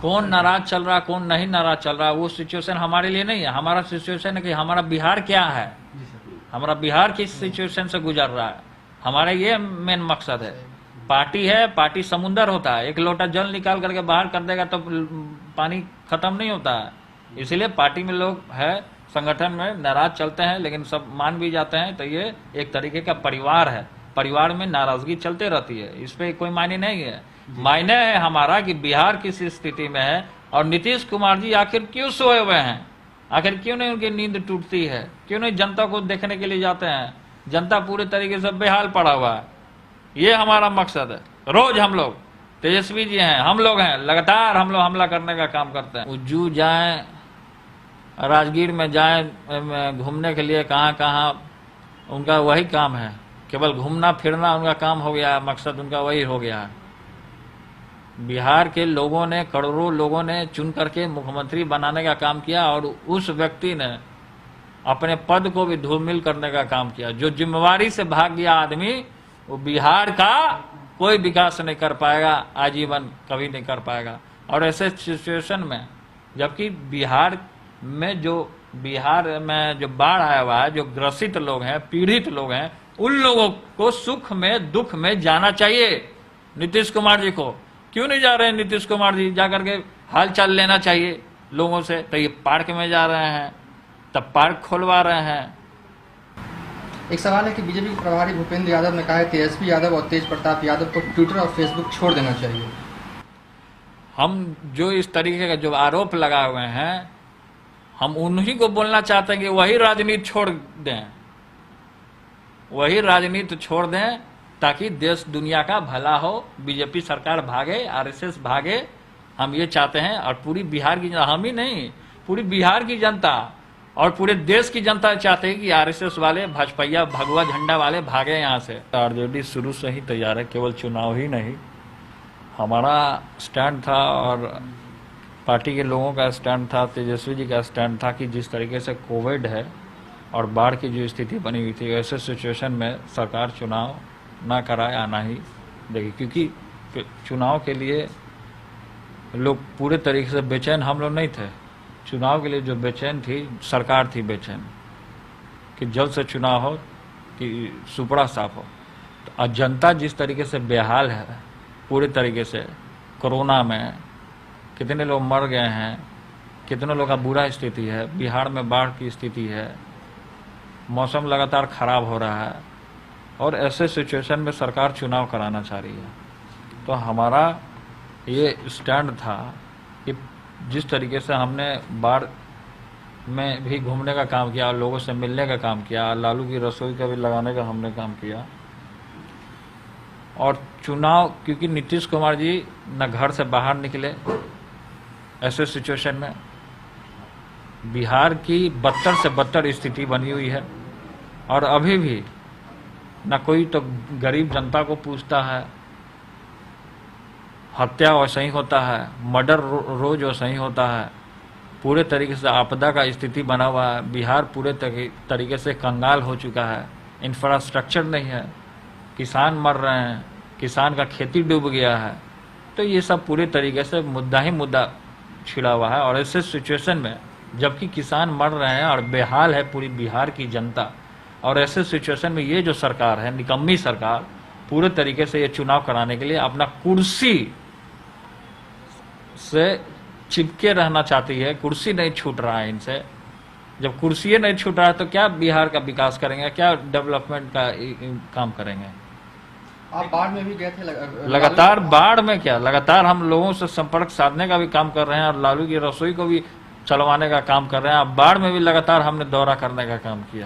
कौन नाराज चल रहा, कौन नहीं नाराज चल रहा, वो सिचुएशन हमारे लिए नहीं है। हमारा सिचुएशन है कि हमारा बिहार क्या है, हमारा बिहार किस सिचुएशन से गुजर रहा है, हमारा ये मेन मकसद है। पार्टी है, पार्टी समुंदर होता है, एक लोटा जल निकाल करके बाहर कर देगा तो पानी खत्म नहीं होता है। इसीलिए पार्टी में लोग है, संगठन में नाराज चलते हैं, लेकिन सब मान भी जाते हैं। तो ये एक तरीके का परिवार है, परिवार में नाराजगी चलते रहती है, इस पे कोई मायने नहीं है। मायने है हमारा कि बिहार किस स्थिति में है और नीतीश कुमार जी आखिर क्यों सोए हुए हैं, आखिर क्यों नहीं उनकी नींद टूटती है, क्यों नहीं जनता को देखने के लिए जाते हैं। जनता पूरे तरीके से बेहाल पड़ा हुआ है, ये हमारा मकसद है। रोज हम लोग, तेजस्वी जी हैं, हम लोग हैं, लगातार हम लोग हमला करने का काम करते हैं। उज्जू जाएं, राजगीर में जाएं घूमने के लिए, कहाँ कहाँ उनका वही काम है, केवल घूमना फिरना उनका काम हो गया है, मकसद उनका वही हो गया है। बिहार के लोगों ने, करोड़ों लोगों ने चुन करके मुख्यमंत्री बनाने का काम किया और उस व्यक्ति ने अपने पद को भी धूमिल करने का काम किया। जो जिम्मेवारी से भाग गया आदमी, वो बिहार का कोई विकास नहीं कर पाएगा, आजीवन कभी नहीं कर पाएगा। और ऐसे सिचुएशन में, जबकि बिहार में जो बाढ़ आया हुआ है, जो ग्रसित लोग हैं, पीड़ित लोग हैं, उन लोगों को सुख में दुख में जाना चाहिए। नीतीश कुमार जी को क्यों नहीं जा रहे हैं? नीतीश कुमार जी जाकर के हाल चाल लेना चाहिए लोगों से। तो ये पार्क में जा रहे हैं, तब पार्क खोलवा रहे हैं। एक सवाल है कि बीजेपी के प्रभारी भूपेंद्र यादव ने कहा है तेजस्वी यादव और तेज प्रताप यादव को ट्विटर और फेसबुक छोड़ देना चाहिए। हम जो इस तरीके का जो आरोप लगाए हुए हैं, हम उन्हीं को बोलना चाहते हैं कि वही राजनीति छोड़ दें, वही राजनीति छोड़ दें, ताकि देश दुनिया का भला हो, बीजेपी सरकार भागे, आरएसएस भागे। हम ये चाहते हैं। और पूरी बिहार की, हम ही नहीं, पूरी बिहार की जनता और पूरे देश की जनता चाहते हैं कि आरएसएस वाले, भाजपा भगवा झंडा वाले भागे यहाँ से। आरजेडी शुरू से ही तैयार है, केवल चुनाव ही नहीं। हमारा स्टैंड था और पार्टी के लोगों का स्टैंड था, तेजस्वी जी का स्टैंड था कि जिस तरीके से कोविड है और बाढ़ की जो स्थिति बनी हुई थी, ऐसे सिचुएशन में सरकार चुनाव ना कराए, आना ही देखिए। क्योंकि चुनाव के लिए लोग पूरे तरीके से बेचैन हम लोग नहीं थे। चुनाव के लिए जो बेचैन थी, सरकार थी बेचैन कि जल्द से चुनाव हो, कि सुपड़ा साफ हो। तो जनता जिस तरीके से बेहाल है, पूरे तरीके से कोरोना में कितने लोग मर गए हैं, कितने लोगों का बुरा स्थिति है, बिहार में बाढ़ की स्थिति है, मौसम लगातार खराब हो रहा है, और ऐसे सिचुएशन में सरकार चुनाव कराना चाह रही है। तो हमारा ये स्टैंड था कि जिस तरीके से हमने बाढ़ में भी घूमने का काम किया, लोगों से मिलने का काम किया, लालू की रसोई का भी लगाने का हमने काम किया। और चुनाव, क्योंकि नीतीश कुमार जी न घर से बाहर निकले, ऐसे सिचुएशन में बिहार की बदतर से बदतर स्थिति बनी हुई है। और अभी भी न कोई तो गरीब जनता को पूछता है, हत्या वैसे ही होता है, मर्डर रोज वैसे ही होता है, पूरे तरीके से आपदा का स्थिति बना हुआ है। बिहार पूरे तरीके से कंगाल हो चुका है, इंफ्रास्ट्रक्चर नहीं है, किसान मर रहे हैं, किसान का खेती डूब गया है। तो ये सब पूरे तरीके से मुद्दा ही मुद्दा छिड़ा हुआ है। और ऐसे सिचुएशन में जबकि किसान मर रहे हैं और बेहाल है पूरी बिहार की जनता, और ऐसे सिचुएशन में ये जो सरकार है, निकम्मी सरकार, पूरे तरीके से ये चुनाव कराने के लिए अपना कुर्सी से चिपके रहना चाहती है। कुर्सी नहीं छूट रहा है इनसे। जब कुर्सी नहीं छूट रहा है तो क्या बिहार का विकास करेंगे, क्या डेवलपमेंट का काम करेंगे? आप बाढ़ में भी गए थे लगातार बाढ़ में क्या, लगातार हम लोगों से संपर्क साधने का भी काम कर रहे हैं और लालू की रसोई को भी चलवाने का काम कर रहे हैं। अब बाढ़ में भी लगातार हमने दौरा करने का काम किया।